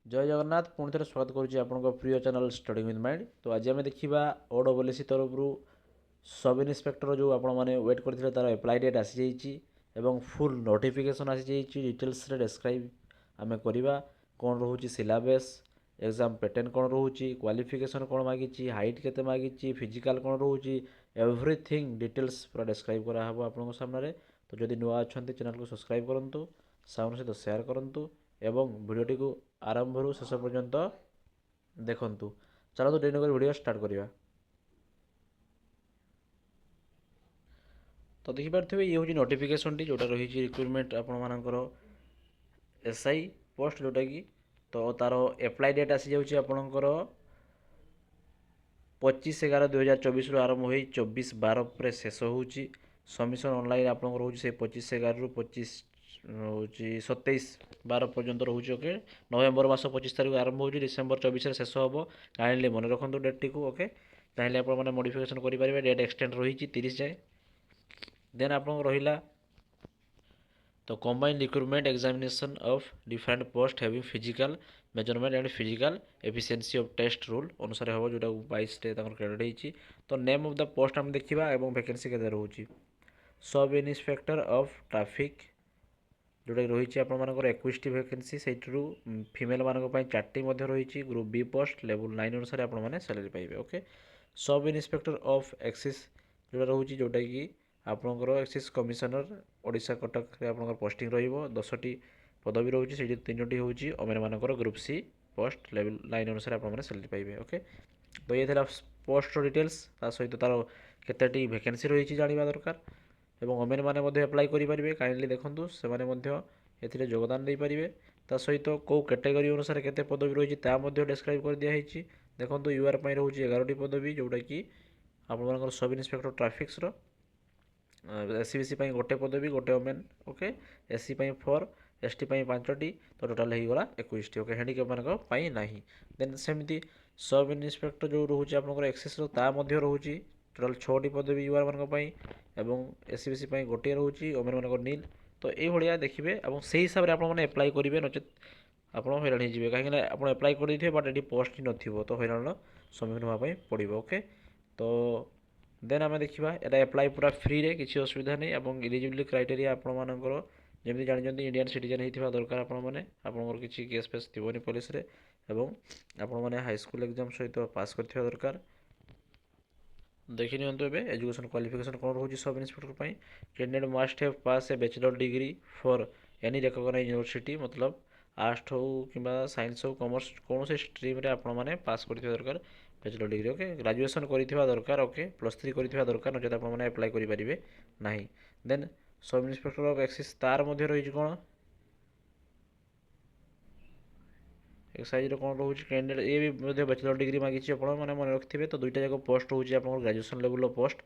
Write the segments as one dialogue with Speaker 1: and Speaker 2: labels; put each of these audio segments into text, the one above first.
Speaker 1: जय जगन्नाथ पुणी थे स्वागत करुच्ची आपंक प्रिय चैनल स्टडिंग विथ माइंड। तो आज आम देखा ओडब्ल्यूएससी तरफ सब इन्स्पेक्टर जो आपने वेट करते तार एप्लाई डेट आसी जाइए फुल नोटिफिकेशन आसी जाइए डिटेल्स डेस्क्राइब आम करवा कौन रोचे सिलेबस एग्जाम पैटर्न कौन रोचे क्वालिफिकेशन कौन मागिची हाइट केते मागिची फिजिकल कौन रोचे एवरीथिंग डिटेल्स पूरा डेस्क्राइब कराहब आपन सामने। तो जदि नुआ अच्छा चैनल को सब्सक्राइब करूँ साउंड सहित सेयार करूँ एवं भिडियोटी को आरंभ शेष पर्यंत देखंतु। चलो डेरी नकर वीडियो स्टार्ट करिया। तो देखिपारे ये हूँ नोटिफिकेशन टी जोटा रही रिक्रुटमेंट आपर एसआई पोस्ट जोटा कि तो तार एप्लाई डेट आसी जाऊँगी आपणकर 25/11/2024 आरंभ हो 24/12 शेष होची। सबमिशन ऑनलाइन आपंकर रोचे से 25/11 ରୁ 25 हूँ 27/12 पर्यंत रोचे। ओके नवेम्बर मास 25 तारीख आरंभ हो डिसेम्बर 24 शेष हम काइंडली मन रखु डेट टी ओके चाहिए आप मॉडिफिकेशन करेंगे डेट एक्सटेंड रही 30 जाए। देन आप रहा तो combined recruitment examination of different post having physical measurement and physical efficiency of test rule अनुसार हम जोटा 22 क्रेडिट होती। तो नेम ऑफ द पोस्ट आम देखा और वैकेंसी के रोचे सब इन्स्पेक्टर ऑफ ट्रैफिक जोटा रही आपर 21 वैकेंसी से फिमेल मानक 4टी रही ग्रुप बी पोस्ट लेवल 9 अनुसार आपने सैलरी पाइबे। Okay sub inspector of axis जोटा रोचे जोटा कि आपंकर एक्सिस कमिशनर ओडिशा कटक आप पोस्टिंग रो10टी पदवी रोचे से 3टी हूँ ओमेन मानकर ग्रुप सी पोस्ट लेवल 9 अनुसार आपने सैलरी पाइबे। ओके तो ये था पोस्ट डिटेल्स सहित तार केतेटी वैकेंसी रही जाना दरकार एवं ओमेन मैंने एप्लाई करेंगे काइंडली देखूँ से योगदान दे पारे ता सहित कौ कैटेगरी अनुसार केते पदवी रही डेस्क्राइब कर दिखाई। देखो यूआर रोचे 11टी पदवी जोटा कि आप सब इन्स्पेक्टर ट्राफिक्स एससीबीसी गोटे पदवी गोटे ओमेन। ओके एससी 4 एसटी 5टी तो टोटाल होगा 21टी। ओके हैंडिकैप मानक ना देन सेमती सब इन्स्पेक्टर जो रोचे आप एक्सेस रोचे टोटाल 6टी पदवी यूआर मानक एवं एससीबीसी गोटे रोचे ओमेन मानक नील। तो ये देखिए और से हिसाब से आपने एप्लाई करेंगे नचेत आप हैरान हो कहीं आप एप्लाई कर बट ये पोस्ट ही नथिबो तो हैरान सम्मुखीन होगापी पड़ो। ओके तो देन आम देखा यहाँ एप्लाई पूरा फ्री रे किसी असुविधा नहीं और इलिजिबिलिटी क्राइटेरिया आपर जमी जानते इंडियन सिटीजन होता दरकार आपंकर किसी केस फेस थोनी पुलिस आपने हाईस्कल एग्जाम सहित पास कर दरकार। देखी नियंतु एजुकेशन क्वालिफिकेशन कौन रोचे sub inspector candidate must have pass a bachelor degree for any recognised university मतलब आर्ट्स हो कि साइंस हो कॉमर्स कौन से स्ट्रीम रे आपने पास कर दरकार बैचलर डिग्री। ओके ग्रेजुएशन कर दरकार ओके +3 कर दरकार नचेत आपने एप्लाई करेंगे ना। Then sub inspector of axis तार रही कौन एक्साइज कौन रोचे कैंडिडेट ये भी बैचलर डिग्री मांगी आपने मन रखिए। तो दुईटा जाक पोस्ट रोचे आप graduation level post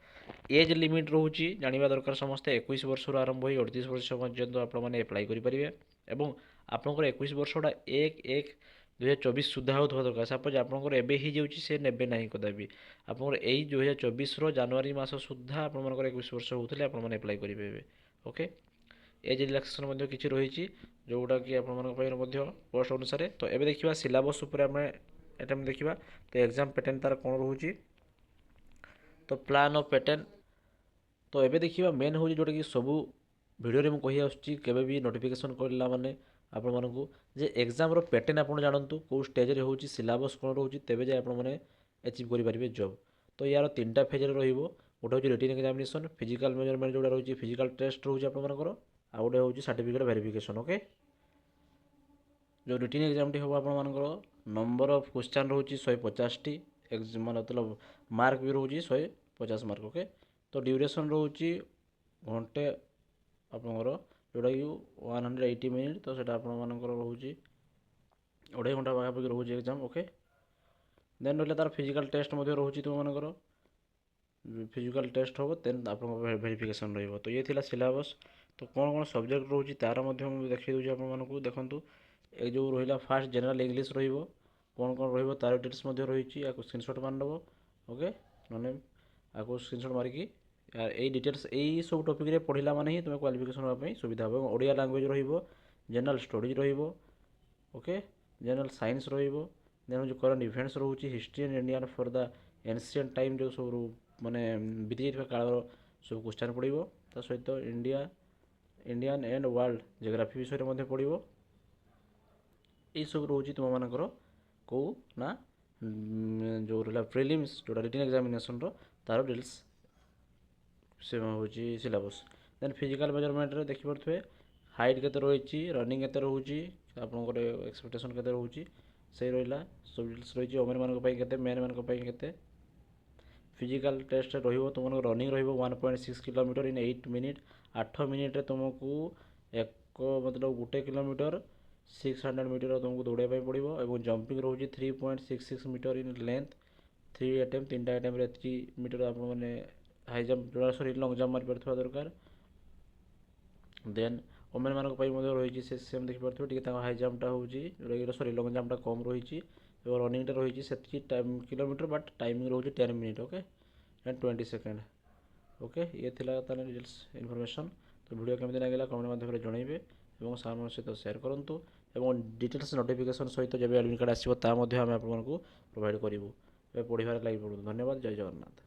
Speaker 1: age limit रोचे जानवा दरकार समस्ते 21 वर्ष आरंभ हो 38 वर्ष पर्यंत आपने एप्लाई करेंगे और आपंकर 21 वर्षटा 1/1/2024 सुधा होता दरकार सपोज आपंकर एवं हो सी ने ना कदापि आपंकर यही 2024 जनवरी मास सुधा आप 21 वर्ष होते आपने एप्लाई करेंगे। ओके एज रिलैक्सेशन किसी रही जोटा कि आप पोस्ट अनुसार। तो ये देखा सिलेबस आम देखा तो एग्जाम पैटर्न तार कौन रोचे तो प्लान ऑफ पैटर्न। तो ये देखा मेन हूँ जोटा कि सबू भिडियो मुझे आसूँ केवे भी नोटिफिकेशन करला माने आपण मानू जे एग्जाम पैटर्न आप जानतु कौ स्टेज हो सिलेबस कौन रोचे तेज जाए आपने अचिव करेंगे जॉब। तो यार 3टा फेज रोटे हूँ रिटन एग्जामिनेशन फिजिकल मेजरमेंट जोड़ा रोचे फिजिकल टेस्ट रोचे आपर आउ गोटे हूँ सर्टिफिकेट वेरिफिकेशन। ओके जो रिटन एग्जाम टी हम आप नंबर ऑफ क्वेश्चन रोचे 150टी मतलब मार्क भी रोचे 150 मार्क। ओके तो ड्यूरेशन रोचे घंटे आपंकर जोटा कि 180 मिनिट तो सीटा आपर रोचे 2.5 घंटा पाखापाखि रोचे एग्जाम। ओके देन रहा तार फिजिकल टेस्ट रोचे तुम मानकर फिजिकल टेस्ट हम देन आप वेरिफिकेशन रही। तो ये थिला सिलेबस तो कौन कौन सब्जेक्ट रोचे तार देखी दूसरी आपको देखूँ ये जो रहा फास्ट जनरल इंग्लीश कौन कौन तार डिटेल्स रही स्क्रीनशॉट मारदेव। ओके नने आपको स्क्रीनशॉट मारिकी यही डिटेल्स यही सब टॉपिक पढ़ला माने ही तुम्हें क्वालिफिकेशन होगापी सुविधा हो। Odia language general studies okay general science ରହିବ, ଦେନ୍ ହେଉଛି କରେଣ୍ଟ ଇଭେଣ୍ଟସ୍ ରହୁଛି, history and Indian for the ancient time ଯେଉଁ ସବୁ ମାନେ ବିତି ଯାଇଥିବା କାଳର ସବୁ କ୍ୱେଶ୍ଚନ୍ ପଡ଼ିବ। ତା ସହିତ ଇଣ୍ଡିଆନ୍ ଆଣ୍ଡ ୱାର୍ଲଡ଼ ଜିଓଗ୍ରାଫି ବିଷୟରେ ମଧ୍ୟ ପଡ଼ିବ। ଏଇସବୁ ରହୁଛି ତୁମମାନଙ୍କର କେଉଁ ନା ଯେଉଁ ରହିଲା ପ୍ରିଲିମ୍ସ ଯେଉଁଟା ରିଟିନ୍ ଏକ୍ଜାମିନେସନ୍ର ତା'ର ଡିଟେଲ୍ସ ସେ ହେଉଛି ସିଲାବସ୍। ଦେନ୍ ଫିଜିକାଲ୍ ମେଜରମେଣ୍ଟରେ ଦେଖିପାରୁଥିବେ ହାଇଟ୍ କେତେ ରହିଛି, ରନିଂ କେତେ ରହୁଛି, ଆପଣଙ୍କର ଏକ୍ସପେକ୍ଟେସନ୍ କେତେ ରହୁଛି, ସେଇ ରହିଲା ସବୁ ଡିଟେଲ୍ସ ରହିଛି। ଓମେନ୍ମାନଙ୍କ ପାଇଁ କେତେ, ମେନ୍ମାନଙ୍କ ପାଇଁ କେତେ। ଫିଜିକାଲ୍ ଟେଷ୍ଟରେ ରହିବ ତୁମମାନଙ୍କର ରନିଂ ରହିବ 1.6 କିଲୋମିଟର ଇନ୍ 8 ମିନିଟ୍। 8 ମିନିଟ୍ରେ ତୁମକୁ ମତଲବ 1 କିଲୋମିଟର 600 ମିଟର ତୁମକୁ ଦୌଡ଼ିବା ପାଇଁ ପଡ଼ିବ। ଏବଂ ଜମ୍ପିଂ ରହୁଛି 3.66 ମିଟର ଇନ୍ ଲେନ୍ଥ। 3ଟା ଆଟେମ୍ପ୍ଟରେ ଏତିକି ମିଟର ଆପଣମାନେ ହାଇ ଜମ୍ପ ଲଙ୍ଗ୍ ଜମ୍ପ ମାରିପାରୁଥିବା ଦରକାର। ଦେନ୍ ଓମେନ୍ମାନଙ୍କ ପାଇଁ ମଧ୍ୟ ରହିଛି ସେ ସେମ୍ ଦେଖିପାରୁଥିବେ, ଟିକେ ତାଙ୍କ ହାଇ ଜମ୍ପଟା ହେଉଛି ଲଙ୍ଗ୍ ଜମ୍ପଟା କମ୍ ରହିଛି ଏବଂ ରନିଂଟା ରହିଛି ସେତିକି କିଲୋମିଟର, ବଟ୍ ଟାଇମିଂ ରହୁଛି 10 minute okay and 20 second. Okay, ଇଏ ଥିଲା ତାହେଲେ ଡିଟେଲ୍ସ ଇନଫର୍ମେସନ୍। ତ ଭିଡ଼ିଓ କେମିତି ଲାଗିଲା କମେଣ୍ଟ ମାଧ୍ୟମରେ ଜଣାଇବେ ଏବଂ ସାର୍ମାନଙ୍କ ସହିତ ସେୟାର କରନ୍ତୁ। ଏବଂ ଡିଟେଲ୍ସ ନୋଟିଫିକେସନ୍ ସହିତ ଯେବେ ଆଡ଼ମିଟ୍ କାର୍ଡ଼ ଆସିବ ତା ମଧ୍ୟ ଆମେ ଆପଣମାନଙ୍କୁ ପ୍ରୋଭାଇଡ଼ କରିବୁ। ଏବେ ପଢ଼ିବାରେ ଲାଗି ପଡ଼ନ୍ତୁ। ଧନ୍ୟବାଦ, ଜୟ ଜଗନ୍ନାଥ।